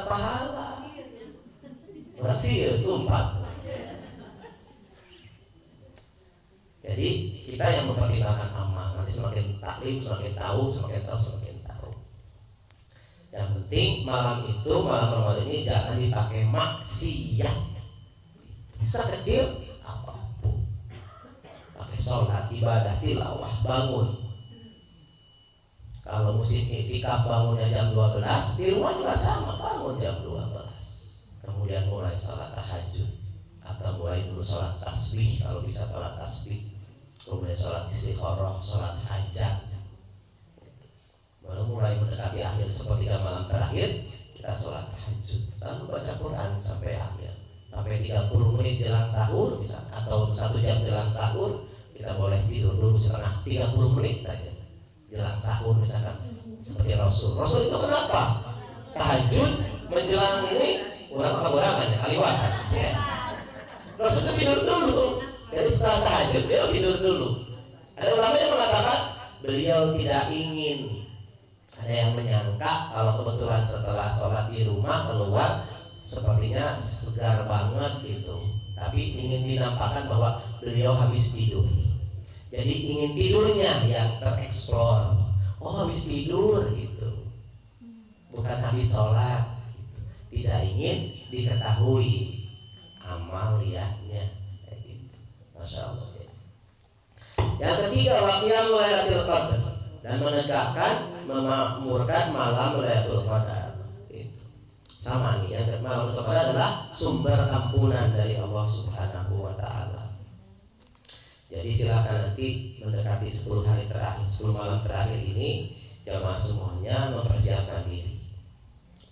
pahala. Berarti ya tumpah. Jadi kita yang mempertimbangkan amal, nanti semakin taklim, semakin tahu. Yang penting malam Ramadan ini jangan dipakai maksiat sekecil apapun. Pakai sholat, ibadah, tilawah, bangun. Kalau musim iktikaf bangunnya jam 12, di rumah juga sama, bangun jam 12. Kemudian mulai sholat tahajud atau mulai dulu sholat tasbih kalau bisa sholat tasbih. Kemudian sholat istikharah, sholat hajat. Baru mulai mendekati akhir sepertiga malam terakhir kita sholat tahajud, lalu baca Quran sampai akhir, sampai 30 menit jelang sahur misalnya, atau 1 jam jelang sahur kita boleh tidur dulu setengah 30 menit saja jelang sahur misalkan, seperti Rasul itu kenapa tahajud menjelang ini orang ya kaliwatan Rasul itu tidur dulu. Jadi setelah tahajud beliau tidur dulu. Ada ulama yang mengatakan beliau tidak ingin, ada yang menyangka kalau kebetulan setelah sholat di rumah keluar sepertinya segar banget gitu, tapi ingin dinampakkan bahwa beliau habis tidur. Jadi ingin tidurnya yang tereksplor. Oh habis tidur gitu, bukan habis sholat. Tidak ingin diketahui amaliyahnya. Masya Allah. Yang ketiga, waqiyamul Lailatul Qadar, dan menegakkan, memakmurkan malam Lailatul Qadar. Itu sama nih, yang malam Lailatul Qadar adalah sumber ampunan dari Allah Subhanahu wa Ta'ala. Jadi silakan nanti mendekati 10 hari terakhir, 10 malam terakhir ini, jamaah semuanya mempersiapkan diri.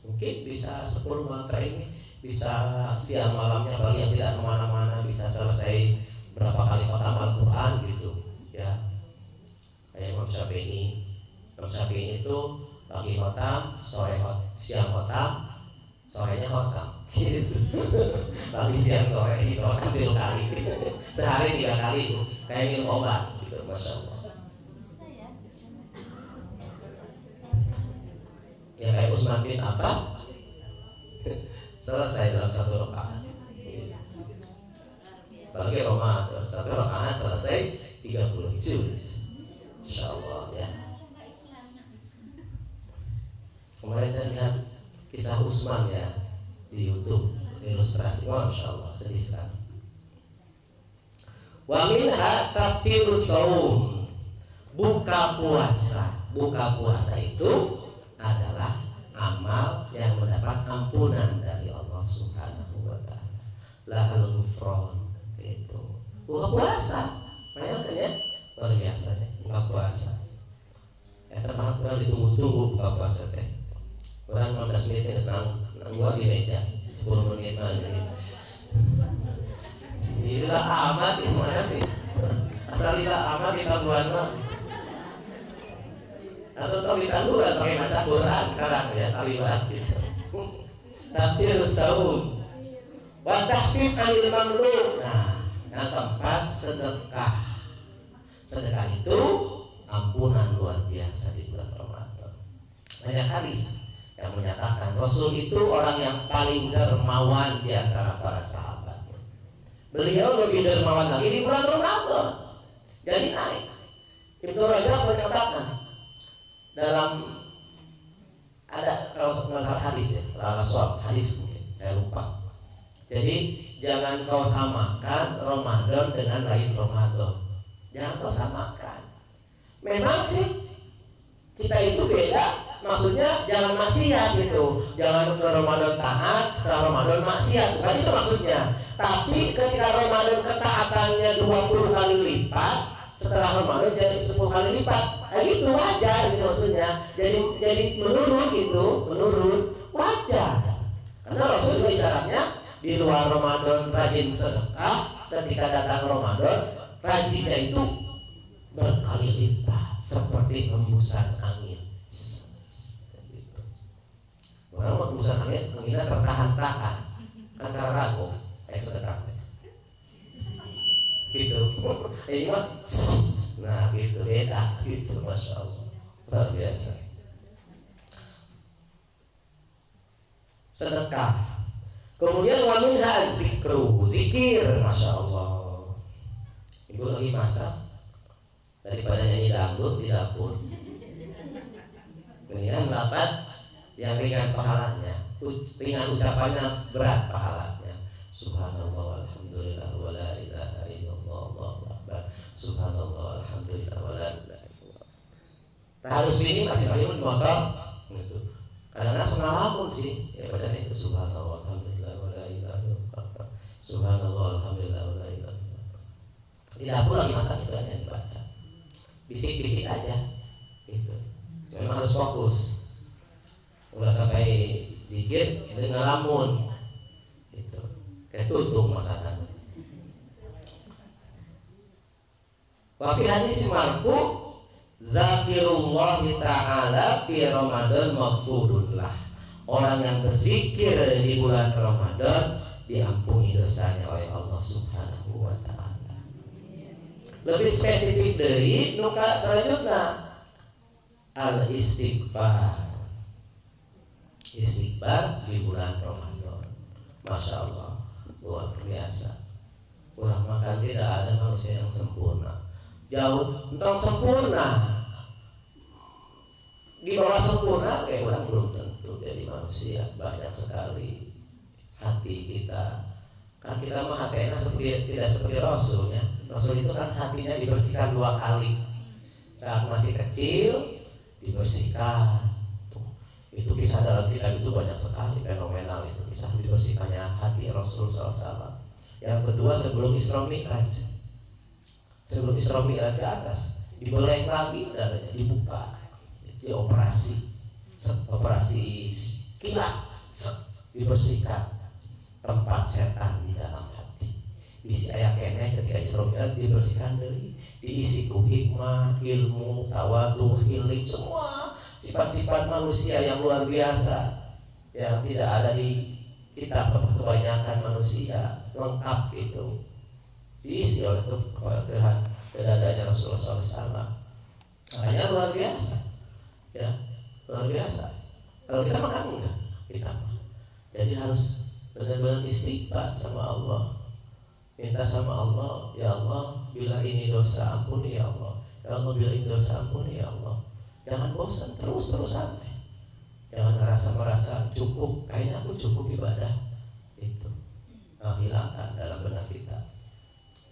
Mungkin bisa 10 malam terakhir ini, bisa siang malamnya bagi yang tidak kemana-mana, bisa selesai berapa kali khatam Al-Quran gitu ya. Kayak Imam Syafi'i itu pagi khatam, siang khatam, sorenya khatam gitu. Pagi siang sore gitu, khatam 3 kali sehari 3 kali itu kayak minum obat gitu. Masya Allah ya, kayak Utsman bin Affan selesai dalam 1 rakaat. Bagi Ramadan 1 rakaat selesai 30 juz, insyaallah ya. Kemarin saya lihat kisah Utsman ya di YouTube, ilustrasi, masyaallah sedih sekali. Wa minha taftirus shaum, buka puasa itu adalah amal yang mendapat ampunan dari Allah Subhanahu wa Ta'ala. Lahal ghufran. Itu buka puasa, bayangkan ya, luar biasa ya, buka puasa. Termasuk kurang ditunggu-tunggu buka puasa teh. Kurang 15 menit senang gua di meja, 10 menit aja. Gila amat gimana sih? Asal gila amat kita buat mah. Atau kalau kita buat pakai baca Quran sekarang ya, kalimat gitu. Tafsirus shaum wa tahfif 'anil mamluk. Nah, yang keempat sedekah. Sedekah itu ampunan luar biasa di bulan Ramadan. Banyak hadis yang menyatakan Rasul itu orang yang paling dermawan di antara para sahabatnya. Beliau lebih dermawan lagi di bulan Ramadan. Jadi naik. Ibnu Rajab menyatakan dalam ada kalau hadis ya, hadis mungkin saya lupa. Jadi jangan kau samakan Ramadan dengan lain Ramadan. Jangan kau samakan. Memang sih kita itu beda, maksudnya jangan maksiat gitu. Jangan ke Ramadan taat, setelah Ramadan maksiat, bukan itu maksudnya. Tapi ketika Ramadan ketaatannya 20 kali lipat, setelah Ramadan jadi 10 kali lipat. Nah itu wajar gitu maksudnya. Jadi menurun wajar. Karena Rasul juga isyaratnya di luar Ramadan rajin sedekah, ketika datang Ramadan rajinnya itu berkali lipat seperti hembusan angin. Orang hembusan angin anginnya tertahan-tahan antara ragu sedekah gitu. Nah gitu beda gitu, masya Allah luar biasa. sedekah. Kemudian wa minha zikru, zikir, masya Allah. Ibu lagi masak, daripada nyanyi dangdut di dapur, mendingan dapat yang ringan pahalanya, ringan ucapannya, berat pahalanya. Subhanallah walhamdulillah wa la ilaha illallah wallahu akbar. Subhanallah walhamdulillah wa la ilaha illallah. Harus ini masih pakai motor gitu. Kadang-kadang semalamun sih ya bacaan itu subhanallah walhamdulillah wa la ilaha illallah. Subhanallah walhamdulillah wa la ilaha illallah. Di dapur lagi masak itu aja dibaca. Bisik-bisik aja gitu. Memang harus fokus. Udah sampai dikit itu ngalamun gitu. Kayak tutup masakan. Wa fi hadis marfu zakirullah ta'ala fi Ramadan maghfurun lah. Orang yang berzikir di bulan Ramadan diampuni dosanya oleh Allah Subhanahu wa taala. Lebih spesifik dari nuka selanjutnya al istighfar. Istighfar di bulan Ramadan. Masya Allah, luar biasa. Kurang makan tidak ada manusia yang sempurna. Jauh tentang sempurna. Di bawah sempurna kayak orang belum tentu jadi manusia. Banyak sekali hati kita. Kan kita mah hatinya tidak seperti Rasulnya. Rasul itu kan hatinya dibersihkan 2 kali. Saat masih kecil dibersihkan. Itu kisah dalam kitab itu banyak sekali, fenomenal itu kisah dibersihkannya hati Rasulullah SAW. Yang kedua sebelum Isra Mi'raj. Sebelum Isra Mi'raj ke atas dibeleng lagi dadanya, dibuka, dioperasi, operasi kilat, dibersihkan tempat setan di dalam hati. Isi ayat kene ketika Isra Mi'raj dibersihkan dari diisi ku hikmah, ilmu, tawadhu, hilim, semua sifat-sifat manusia yang luar biasa yang tidak ada di kitab kebanyakan manusia, lengkap itu diisi oleh Tuhan ke dadanya Rasulullah SAW. Makanya luar biasa, ya luar biasa. Kalau kita makan enggak, kita jadi harus benar-benar istighfar sama Allah, minta sama Allah, ya Allah bila ini dosa ampuni ya Allah, ya Allah bila ini dosa ampuni ya Allah. Jangan bosan, terus-terusan. Jangan merasa cukup, kayaknya aku cukup ibadah. Itu hilangkan dalam benak kita.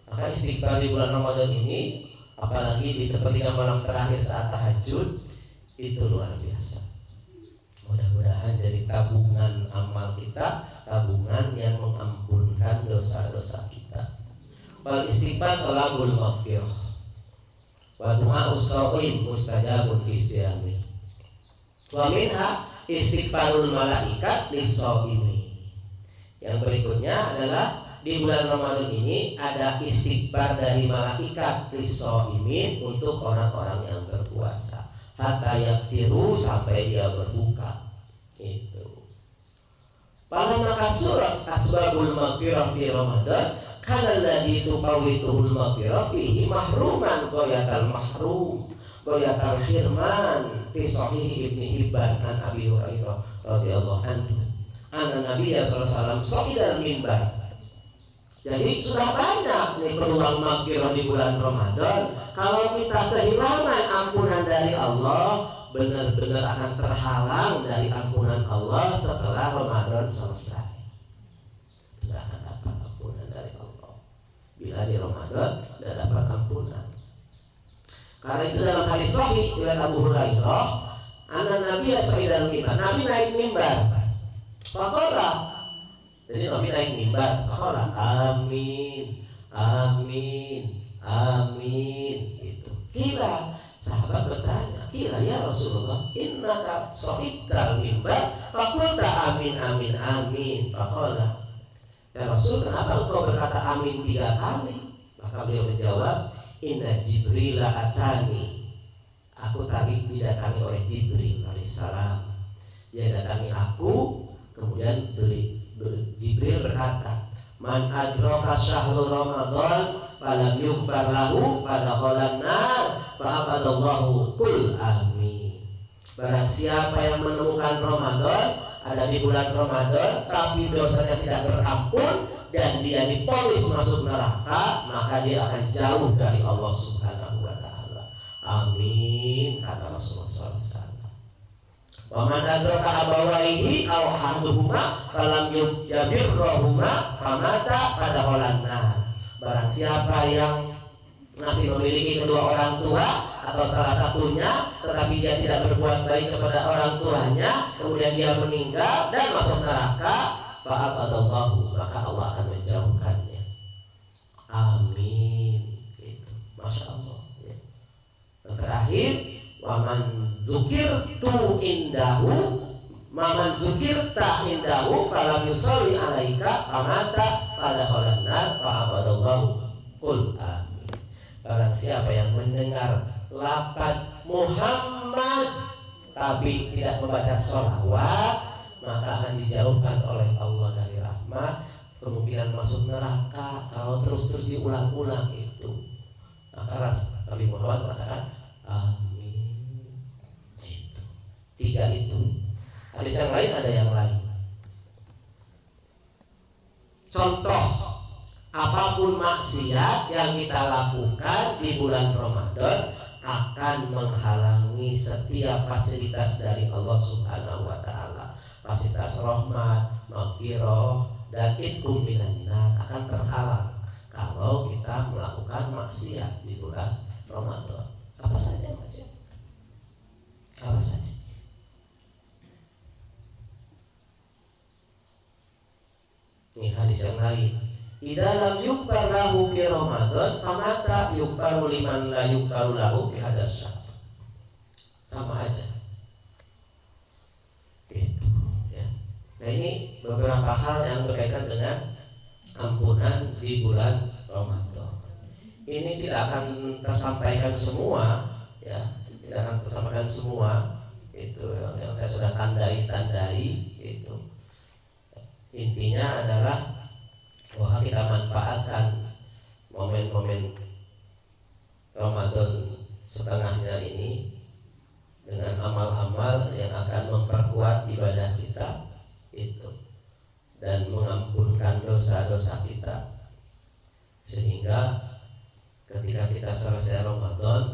Maka istighfar di bulan Ramadan ini, apalagi di sepertiga malam terakhir saat tahajud, itu luar biasa. Mudah-mudahan jadi tabungan amal kita, tabungan yang mengampunkan dosa-dosa kita. Wal istighfar talabul maghfirah. Wa du'a'us sha'im mustajabun istiami. Wa minha istighfarul malaikat lis-sha'imi. Yang berikutnya adalah di bulan Ramadan ini ada istighfar dari malaikat lis-sha'imin untuk orang-orang yang berpuasa. Hatta yaktiru sampai dia berbuka. Itu. Pada maka surat asbabul maghfirah di Ramadan kana alladhi tuqawituhul maghfirah fihi mahruman ghayatal mahrum ghayatal khirman fi sahih Ibnu Hibban an Abi Hurairah radhiyallahu anhu anna Nabiya sallallahu alaihi wasallam shahidal mimbar. Jadi sudah banyak nih peluang maghfirah di bulan Ramadan. Kalau kita kehilangan ampunan dari Allah, benar-benar akan terhalang dari ampunan Allah setelah Ramadan selesai. Tidak akan dapat ampunan dari Allah bila di Ramadan tidak dapat ampunan. Karena itu dalam hadis sahih riwayat Abu Hurairah, anna Nabi sa'idal mimbar, Nabi naik mimbar. Faqala, jadi Nabi naik mimbar, faqala amin, amin, amin. Itu. Kira sahabat bertanya, kira ya Rasulullah, innaka sa'idal mimbar, faqulta amin, amin, amin. Faqala, ya Rasul, kenapa engkau berkata amin 3 kali? Maka beliau menjawab, inna Jibril atani. Aku tadi didatangi oleh Jibril alaihissalam. Dia datangi aku, kemudian Jibril berkata, man adraka syahrul Ramadan falam yughfar lahu fadakhalan nar fa abadallahu qul amin. Barang siapa yang menemukan Ramadan ada di bulan Ramadan tapi dosanya tidak berampun dan dia diponis masuk neraka, maka dia akan jauh dari Allah Subhanahu wa taala. Amin, kata Rasulullah SAW. Wa man adraka abawaihi aw ahaduhuma falam yabirruhuma famata pada holanna. Barang siapa yang masih memiliki kedua orang tua atau salah satunya tetapi dia tidak berbuat baik kepada orang tuanya, kemudian dia meninggal dan masuk neraka, fa'abadallahu, maka Allah akan menjauhkannya. Amin. Itu, masya Allah. Ya. Yang terakhir, waman zukirtu indahu, maman zukirta indahu, falam yusolli alaika, famata pada holannar, fa'abadallahu. Qul amin. Barang siapa yang mendengar lafaz Muhammad tapi tidak membaca sholawat, maka akan dijauhkan oleh Allah dari rahmat, kemungkinan masuk neraka kalau terus-terus diulang-ulang itu. Maka Nabi Muhammad mengatakan amin. Itu. 3 itu. Hadis yang lain ada yang lain. Contoh, apapun maksiat yang kita lakukan di bulan Ramadan akan menghalangi setiap fasilitas dari Allah Subhanahu wa taala. Fasilitas rahmat, maghfirah, dan itqum minan nar akan terhalang kalau kita melakukan maksiat di bulan Ramadan. Apa saja maksiat? Apa saja? Ini hadis yang lain. Idza lam yukfar lahu fi Ramadan, famata yukfaru liman la yukfaru lahu fi hadas syahr. Sama aja. Itu, ya. Nah, ini beberapa hal yang berkaitan dengan ampunan di bulan Ramadan. Ini tidak akan tersampaikan semua, ya. Tidak akan tersampaikan semua. Itu yang saya sudah tandai itu. Intinya adalah bahwa kita manfaatkan momen-momen Ramadan setengahnya ini dengan amal-amal yang akan memperkuat ibadah kita itu dan mengampunkan dosa-dosa kita, sehingga ketika kita selesai Ramadan,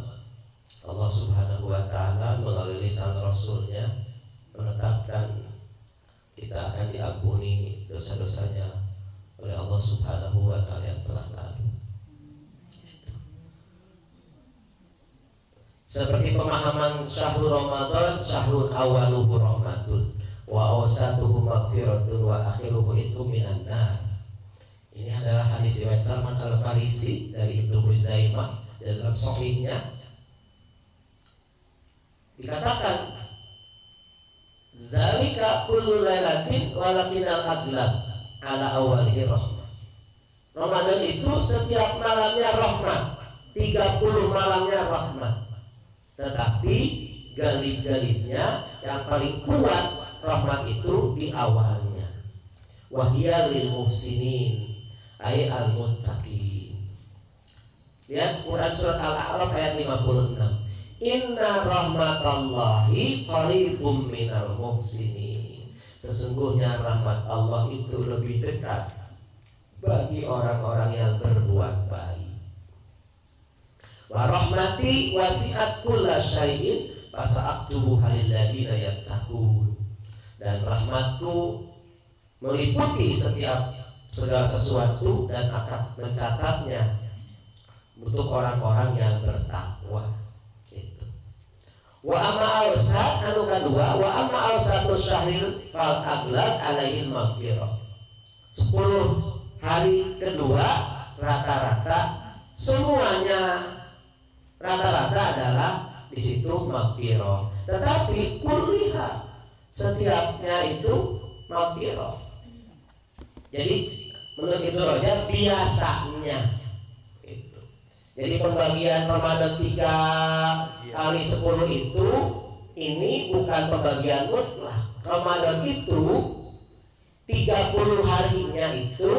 Allah Subhanahu wa taala melalui lisan Rasulnya menetapkan kita akan diampuni dosa-dosanya oleh Allah Subhanahu wa taala yang telah lalu. Seperti pemahaman syahrul Ramadan, syahrul awaluhu rahmatun wa awsatuhu maghfiratun wa akhiruhu itqum minan nar. Ini adalah hadis riwayat Salman Al-Farisi dari Ibnu Huzaimah dalam sahihnya. Dikatakan zalika kullu lailatin walakinal aglab ala awalihi rahmah. Ramadan itu setiap malamnya rahmat, 30 malamnya rahmat. Tetapi galib-galibnya yang paling kuat rahmat itu di awalnya. Wahya lil muhsinin ay al muttaqin. Lihat Quran surat Al-A'raf ayat 56. Inna rahmatallahi qaribum minal muhsinin. Sesungguhnya rahmat Allah itu lebih dekat bagi orang-orang yang berbuat baik. Wa rahmati wasi'at kulla syai'in fasa'aktubu halil ladina yattaqun. Dan rahmatku meliputi setiap segala sesuatu dan akan mencatatnya untuk orang-orang yang bertakwa. Wa amma awsat anu kadua wa amma awsatus syahril fal aglad alaihi maghfirah. 10 hari kedua rata-rata semuanya rata-rata adalah di situ maghfirah. Tetapi kulliha setiapnya itu maghfirah. Jadi menurut Ibnu Rajab biasanya itu. Jadi pembagian Ramadan 3 kali 10 itu ini bukan pembagian mutlak. Ramadan itu 30 harinya itu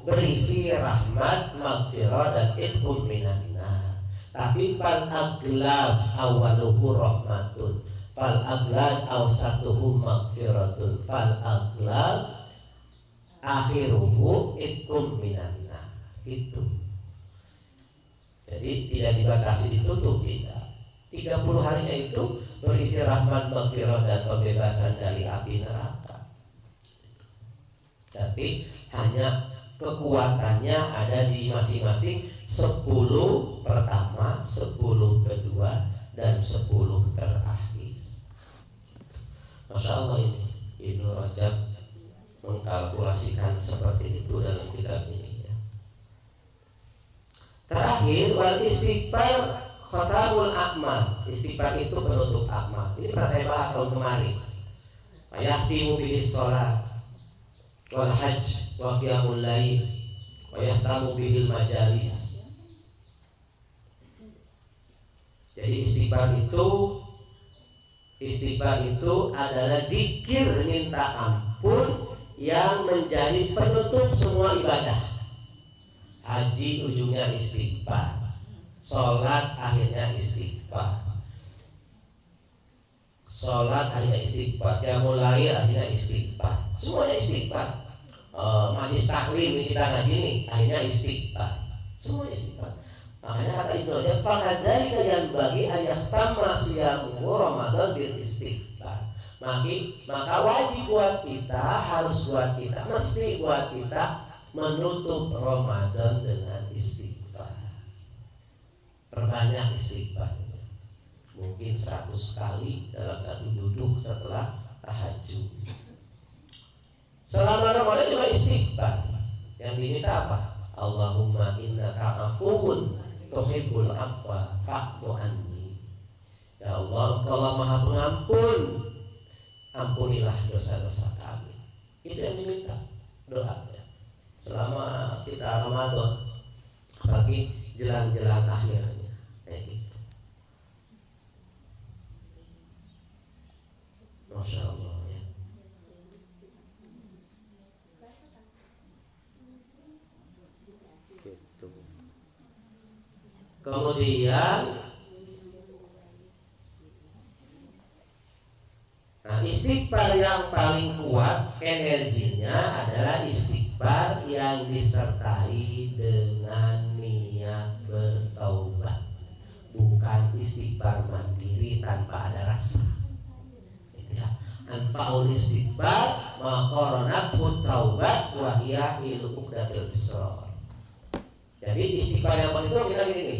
berisi rahmat, maghfirah dan itqum minan nar. Tapi fal aglab awaluhu rahmatun fal aglal awsatuhu maghfiratun fal aglal akhiruhu itkum minanna. Itu jadi tidak dibatasi, ditutup, tidak. 30 harinya itu berisi rahmat, maghfirah dan pembebasan dari api neraka. Tapi hanya kekuatannya ada di masing-masing 10 pertama, 10 kedua, dan 10 terakhir. Masya Allah, ini Ibnu Rajab mengkalkulasikan seperti itu dalam kitab ini ya. Terakhir, wal istighfar khatamul a'mal. Istighfar itu penutup amal. Ini pernah saya bahas tahun kemarin. Yahtimu bihis sholat wal hajj wa qiyamul lail wa yahtamu bihil majalis. Jadi istighfar itu adalah zikir minta ampun yang menjadi penutup semua ibadah. Haji ujungnya istighfar, sholat akhirnya istighfar, qiyamul lail akhirnya istighfar, semuanya istighfar. Majlis taklim kita ngaji nih akhirnya istighfar, semua istighfar. Makanya kata Ibnu Rajab, fakadzalika yanbaghi an yahtamma siyamu Ramadan bil istighfar. Maka wajib buat kita, harus buat kita, mesti buat kita menutup Ramadan dengan istighfar. Perbanyak istighfar. Mungkin 100 kali dalam satu duduk setelah tahajud. Selama Ramadan juga istighfar. Yang diminta apa? Allahumma innaka afuwun tuhibbul afwa fa'fu anni. Ya Allah, Engkau Maha Pengampun, ampunilah dosa-dosa kami. Itu yang diminta doanya selama kita Ramadan, apalagi jelang-jelang akhirnya kayak gitu. Masya Allah ya. Gitu. Kemudian istighfar yang paling kuat energinya adalah istighfar yang disertai dengan niat bertaubat, bukan istighfar mandiri tanpa ada rasa. Gitu ya. Anfa'ul istighfar maqaranathu taubat wa hiya iluqdatil israr. Jadi istighfar yang paling itu kita gini.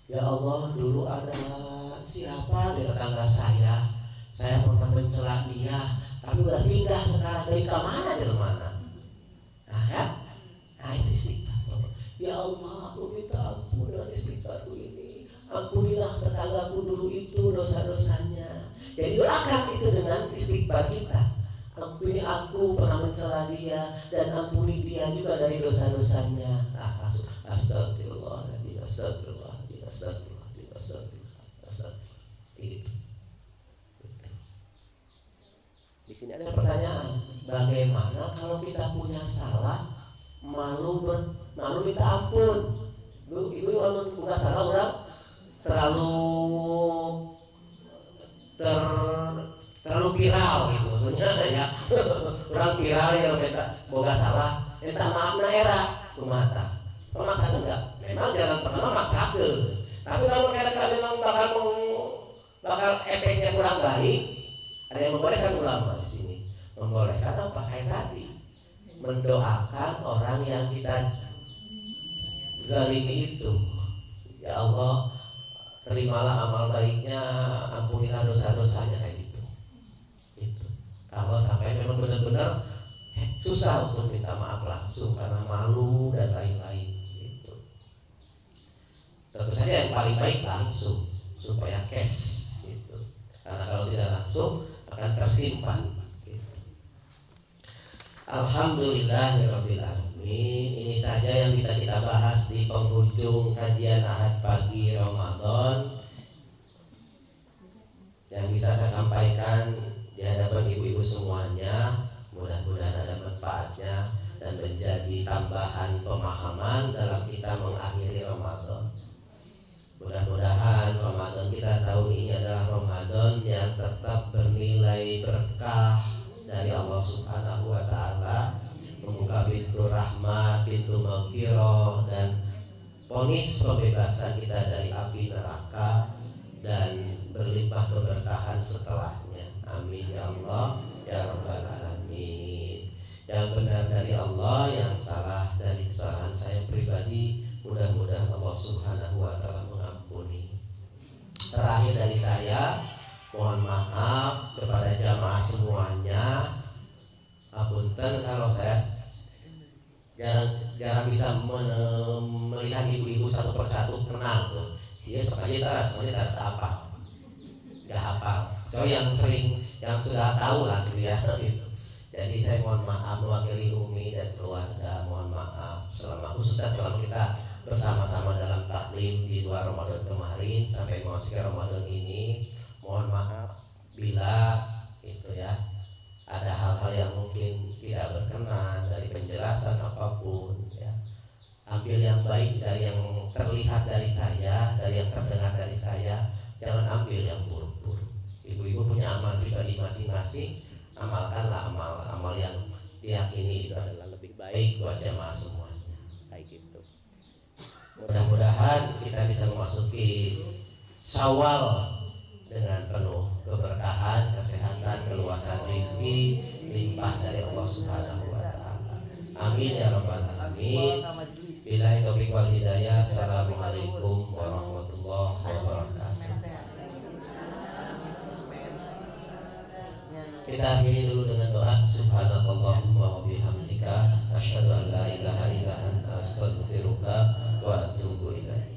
Ya Allah, dulu ada siapa di tetangga saya pernah mencela dia, tapi udah pindah sekarang dari ke mana aja ke mana. Nah ya, itu istighfar. Ya Allah, aku minta ampun dengan istighfarku ini. Ampunilah tetanggaku dulu itu dosa-dosanya. Jadi doakan itu dengan istighfar kita. Ampuni aku pernah mencela dia, dan ampuni dia juga dari dosa-dosanya. Astagfirullahaladzim, astagfirullahaladzim, astagfirullahaladzim, astagfirullahaladzim. Itu. Di sini ada pertanyaan, bagaimana kalau kita punya salah, malu minta ampun? Ibu kalau buka salah orang terlalu viral gitu, maksudnya ya orang viral yang minta boga salah, minta maaf na era kumata. Memaksakan enggak? Memang jalan pertama maksakan, tapi kalau kira-kira memang bakal efeknya kurang baik, ada yang membolehkan ulama di sini. Membolehkan apa? Kayak tadi, mendoakan orang yang kita zalimi itu. Ya Allah, terimalah amal baiknya, ampunilah dosa-dosanya, kayak gitu. Itu. Kalau sampai memang benar-benar susah untuk minta maaf langsung karena malu dan lain-lain. Gitu. Tentu saja yang paling baik langsung supaya cash. Gitu. Karena kalau tidak langsung akan tersimpan. Gitu. Alhamdulillahirabbil alamin. Ini saja yang bisa kita bahas di penghujung kajian Ahad pagi Ramadan yang bisa saya sampaikan di hadapan ibu-ibu semuanya. Mudah-mudahan ada manfaatnya dan menjadi tambahan pemahaman dalam kita mengakhiri Ramadan. Mudah-mudahan Ramadan kita tahun ini adalah Ramadan yang tetap bernilai berkah dari Allah Subhanahu wa taala, membuka pintu rahmat, pintu maghfirah dan vonis pembebasan kita dari api neraka dan berlimpah keberkahan setelahnya. Amin ya Allah ya rabbal alamin. Yang benar dari Allah, yang salah dari kesalahan saya pribadi, mudah-mudahan Allah Subhanahu wa taala mengampuni. Terakhir dari saya, mohon maaf kepada jamaah semuanya. Apunten kalau saya jarang bisa melihat ibu-ibu satu persatu kenal tuh. Dia semuanya tak apa, nggak hafal. Kecuali yang sering, yang sudah tahu lah gitu ya. Jadi saya mohon maaf mewakili Umi dan keluarga, mohon maaf khususnya selama kita bersama-sama dalam taklim di luar Ramadan kemarin sampai memasuki Ramadan ini. Mohon maaf bila itu ya ada hal-hal yang mungkin tidak berkenan dari penjelasan apapun ya. Ambil yang baik dari yang terlihat dari saya, dari yang terdengar dari saya, jangan ambil yang buruk-buruk. Ibu-ibu punya amal pribadi masing-masing, amalkanlah amal yang diyakini itu adalah lebih baik buat jamaah semuanya. Kayak gitu. Mudah-mudahan kita bisa memasuki Syawal dengan penuh keberkahan, kesehatan, keluasan rezeki, limpah dari Allah Subhanahu wa taala. Amin ya rabbal alamin. Billahi taufiq wal hidayah. Assalamualaikum warahmatullahi wabarakatuh. Kita akhiri dulu dengan doa. Subhanakallahumma wa bihamdika asyhadu an la ilaha illa anta astaghfiruka wa atubu ilaik.